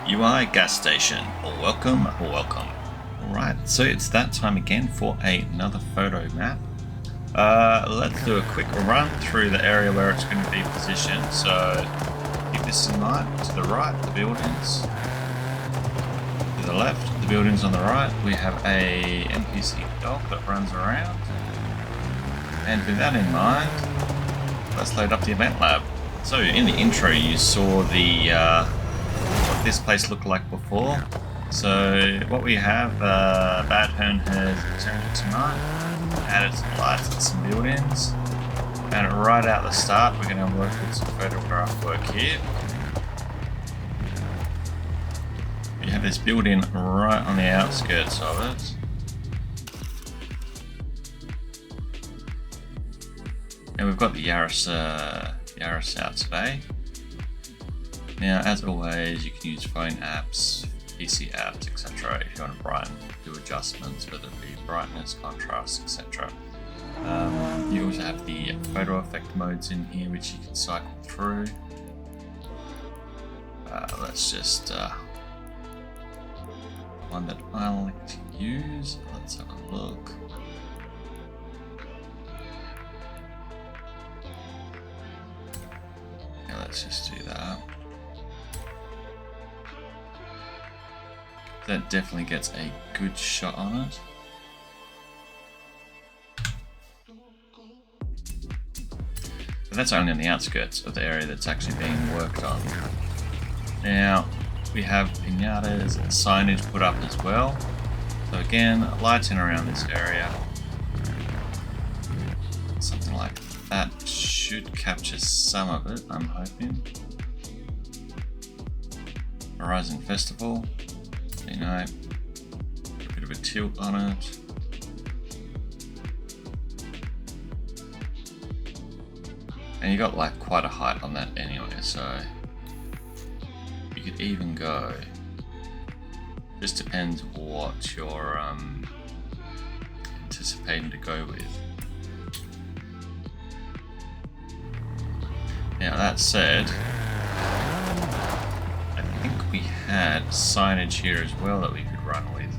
UI gas station. Welcome, welcome. Alright, so it's that time again for another photo map. Let's do a quick run through the area where it's going to be positioned. So keep this in mind. To the right, the buildings. To the left, the buildings on the right. We have a NPC dog that runs around. And with that in mind, let's load up the Eventlab. So in the intro you saw the what this place looked like before. So what we have, Bad Hearn has returned tonight, added some lights and some buildings, and right out the start we're going to work with some photograph work here. We have this building right on the outskirts of it. And we've got the Yaris out today. Now, as always, you can use phone apps, PC apps, etc. if you want to do adjustments, whether it be brightness, contrast, etc. You also have the photo effect modes in here, which you can cycle through. Let's just one that I like to use. Let's have a look. Yeah, let's just do that. That definitely gets a good shot on it. But that's only on the outskirts of the area that's actually being worked on. Now, we have pinatas and signage put up as well. So again, lighting around this area. Something like that should capture some of it, I'm hoping. Horizon Festival. You know, a bit of a tilt on it. And you got like quite a height on that anyway, so you could even go. Just depends what you're anticipating to go with. Now that said, I think we had signage here as well that we could run with.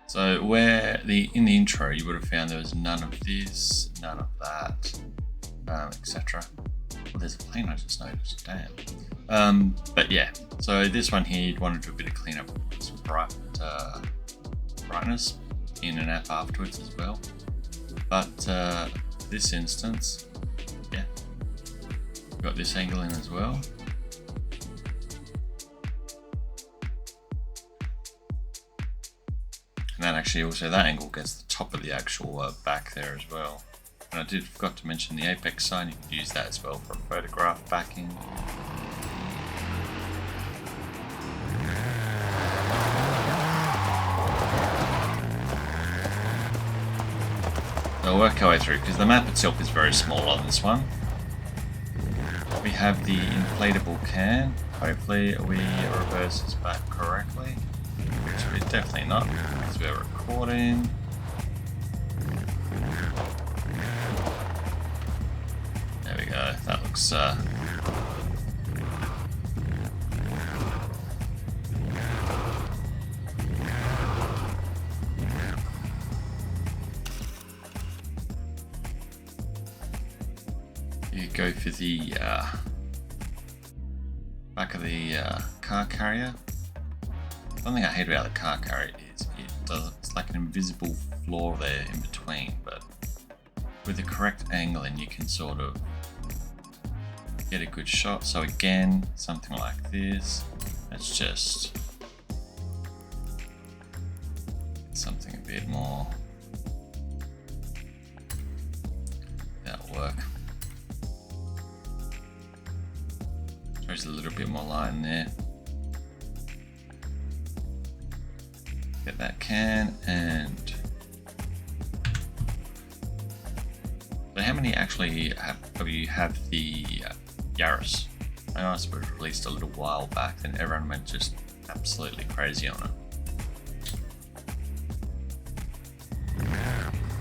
So where in the intro you would have found there was none of this, none of that, etc. Well, there's a plane I just noticed, damn. But yeah, so this one here you'd want to do a bit of cleanup, some brightness in an app afterwards as well. But this instance, yeah, we've got this angle in as well. And then actually also that angle gets the top of the actual back there as well. And I forgot to mention the apex sign, you could use that as well for a photograph backing. We'll work our way through because the map itself is very small on this one. We have the inflatable can. Hopefully we reverse this back correctly, which we're definitely not because we're recording. There we go. That looks you go for the back of the car carrier. One thing I hate about the car carrier is it's like an invisible floor there in between, but with the correct angle and you can sort of get a good shot. So again, something like this. Let's just something a bit more. That'll work. There's a little bit more line there. Get that can and so how many actually have you have the Yaris? I know it was released a little while back and everyone went just absolutely crazy on it.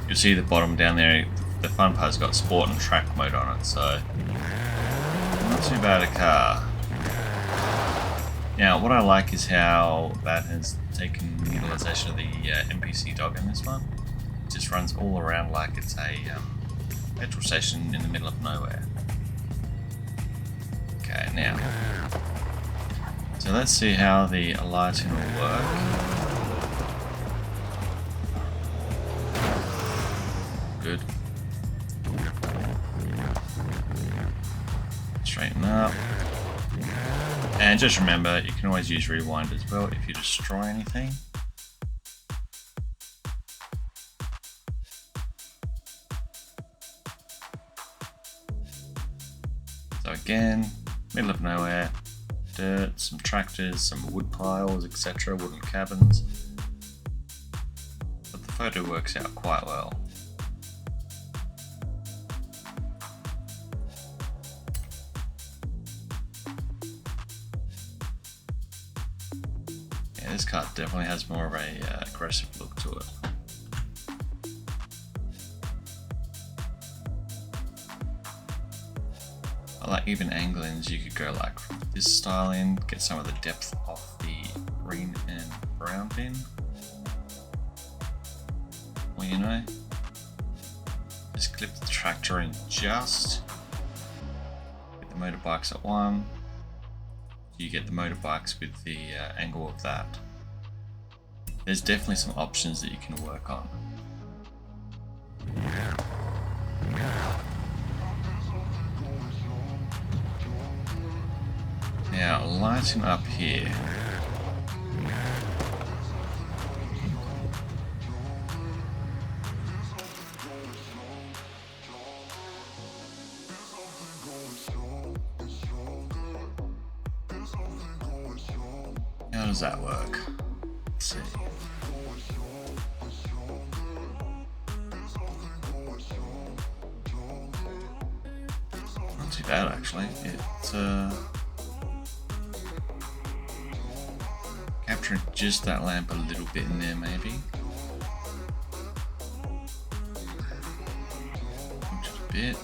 You'll see the bottom down there, the fun part's got sport and track mode on it, so not too bad a car. Now, what I like is how that has taken utilization of the NPC dog in this one. It just runs all around like it's a petrol station in the middle of nowhere. Okay, now, so let's see how the lighting will work. Good. Straighten up. And just remember, you can always use rewind as well if you destroy anything. So again, middle of nowhere, dirt, some tractors, some wood piles, etc., wooden cabins. But the photo works out quite well. Yeah, this car definitely has more of a aggressive look to it. I like even anglings. You could go like from this style in, get some of the depth off the green and brown bin. Well, you know, just clip the tractor in just. Get the motorbikes at one. You get the motorbikes with the angle of that. There's definitely some options that you can work on. Now, lighting up here. How does that work? Let's see. Not too bad actually. It's capturing just that lamp a little bit in there maybe. Just a bit.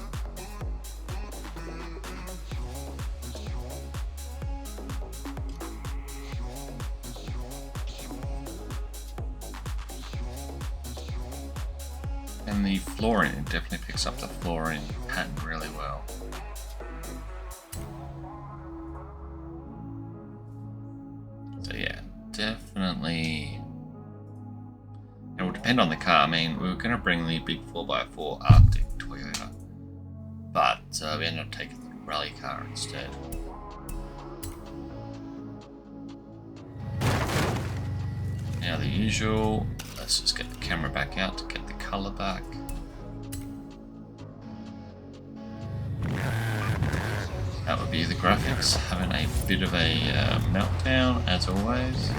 And the flooring, it definitely picks up the flooring pattern really well. So yeah, definitely. It will depend on the car. I mean, we were going to bring the big 4x4 Arctic Toyota, but we ended up taking the rally car instead. Now the usual, let's just get the camera back out to get the colour back. That would be the graphics, having a bit of a meltdown as always.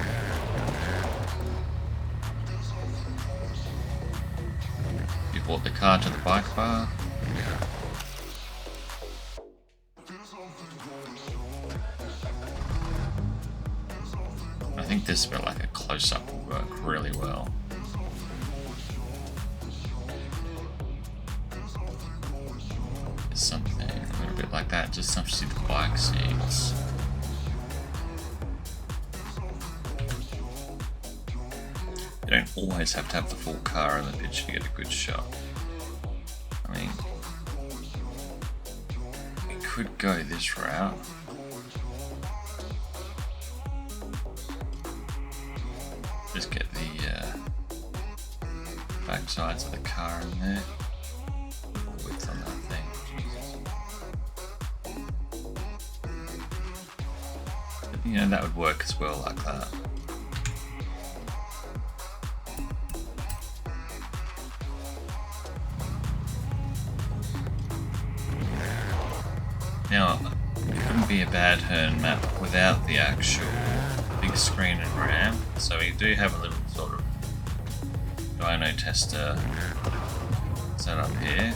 You brought the car to the bike bar. I think this bit like a close-up will work really well. It's something a little bit like that, just to see the bike seats. You don't always have to have the full car in the picture to get a good shot. I mean, we could go this route. Just get the back sides of the car in there. Width on that thing. But, you know, that would work as well like that. Now, it couldn't be a bad turn map without the actual big screen and RAM, so we do have a little sort of dyno tester set up here.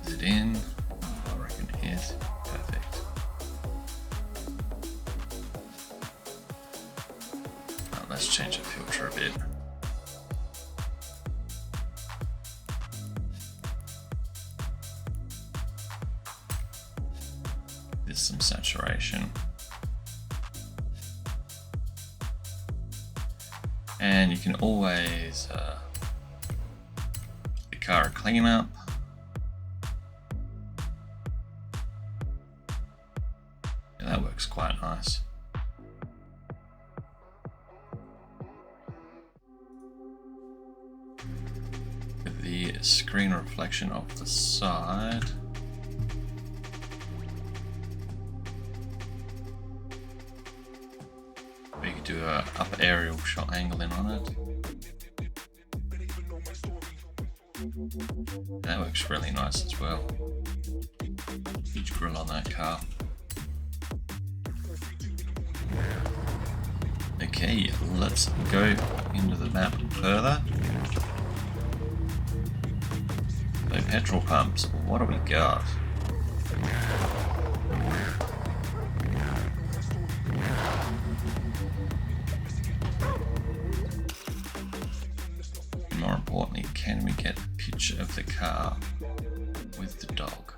Is it in? Oh, I reckon it is. Perfect. some saturation. And you can always the car cleanup. Yeah, that works quite nice. With the screen reflection off the side. We could do a up aerial shot angling on it. That works really nice as well. Huge grill on that car. Okay, let's go into the map further. So petrol pumps, what do we got? More importantly, can we get a picture of the car with the dog?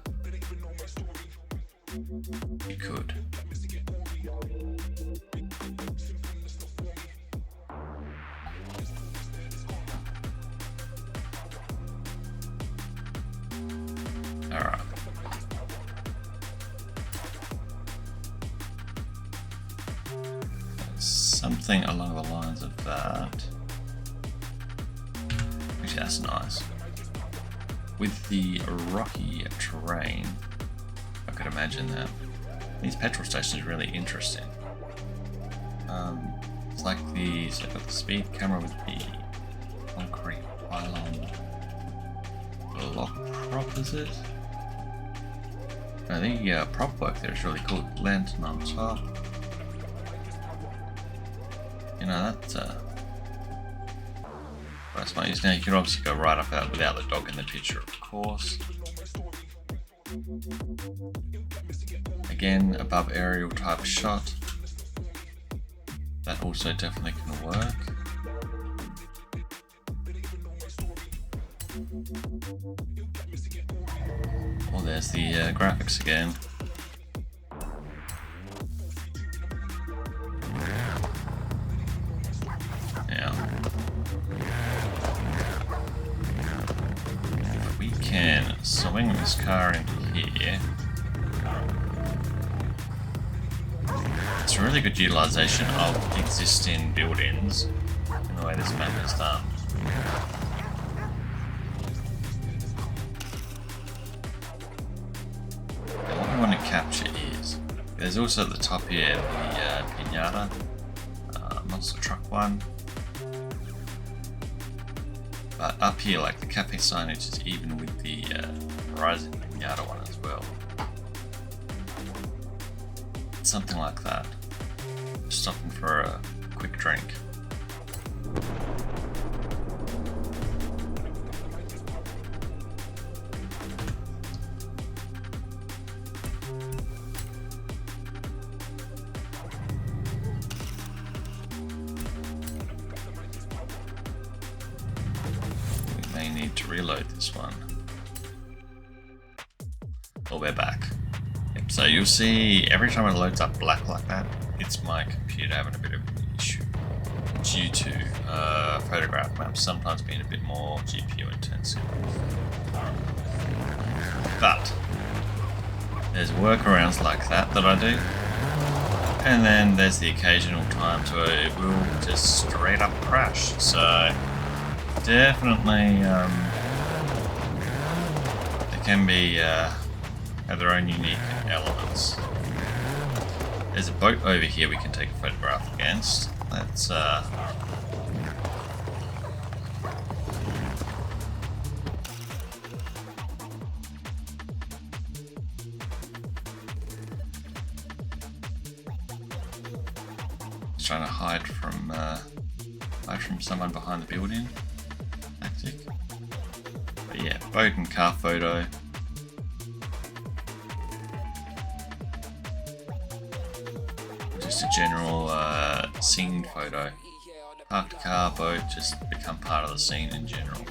We could. Alright. Something along the lines of that. Actually, that's nice. With the rocky terrain, I could imagine that. These petrol stations are really interesting. It's like these, I've got the speed camera with the concrete pylon block prop, is it? I think prop work there is really cool. Lantern on top. You know, that's my use. Now you can obviously go right up out without the dog in the picture, of course. Again, above aerial type shot. That also definitely can work. Oh, there's the graphics again. Now, if we can swing this car into here, it's a really good utilization of existing buildings in the way this map is done. And what we want to capture is, there's also at the top here the Pinata monster truck one. But up here, like the cafe signage is even with the Horizon Pinata one as well. Something like that. Stopping for a quick drink. We may need to reload this one. Oh, we're back. Yep, so you'll see every time it loads up black like that, it's my computer having a bit of an issue due to photograph maps sometimes being a bit more GPU intensive. But there's workarounds like that I do, and then there's the occasional times where it will just straight up crash. So definitely they can be have their own unique elements. There's a boat over here we can take a photograph against. Let's trying to hide from someone behind the building tactic. But yeah, boat and car photo. Just a general scene photo. Parked car, boat, just become part of the scene in general.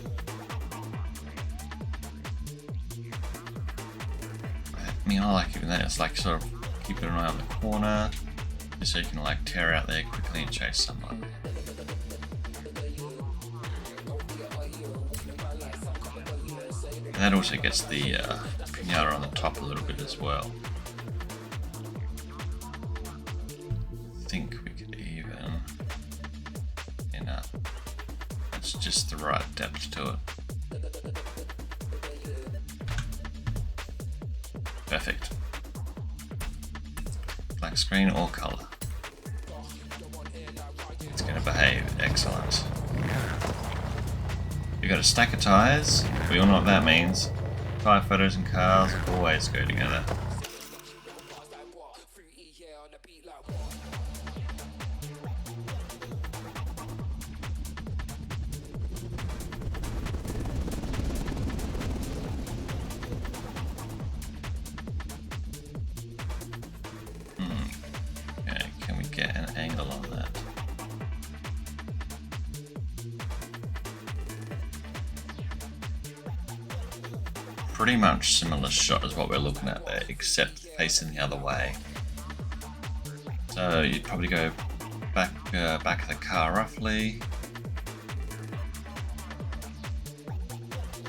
I mean, I like it when that. It's like sort of keep an eye on the corner, just so you can like tear out there quickly and chase someone. And that also gets the pinata on the top a little bit as well. I think we could even, it's just the right depth to it. Perfect. Black screen or color. It's going to behave excellent. We've got a stack of tires. We all know what that means. Tire photos and cars always go together. Okay, can we get an angle on that? Pretty much similar shot as what we're looking at there, except facing the other way. So you'd probably go back of the car roughly.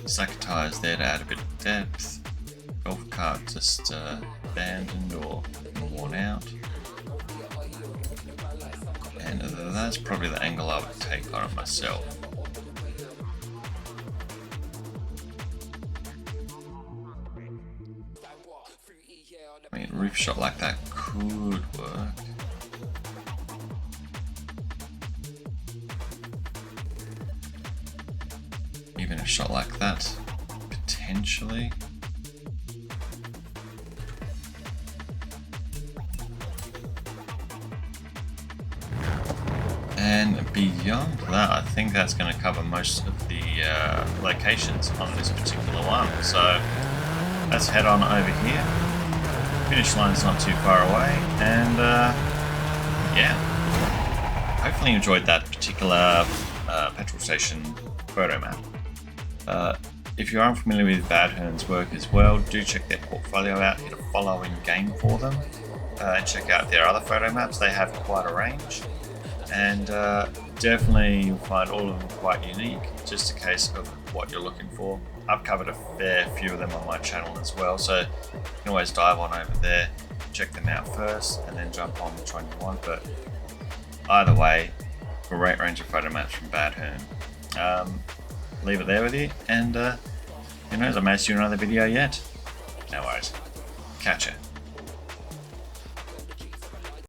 Stack of tires there to add a bit of depth. Golf cart just abandoned or worn out. And that's probably the angle I would take on it myself. I mean, a roof shot like that could work. Even a shot like that, potentially. And beyond that, I think that's going to cover most of the locations on this particular one. So let's head on over here. Finish line's not too far away, and yeah, hopefully you enjoyed that particular petrol station photo map. If you aren't familiar with Bad Hern's work as well, do check their portfolio out, hit a follow in game for them, and check out their other photo maps. They have quite a range, and definitely you'll find all of them quite unique, just a case of what you're looking for. I've covered a fair few of them on my channel as well, so you can always dive on over there, check them out first, and then jump on which one you want. But either way, great range of photo maps from Bad Hern. Leave it there with you, and who knows, I may see you in another video yet. No worries. Catch ya.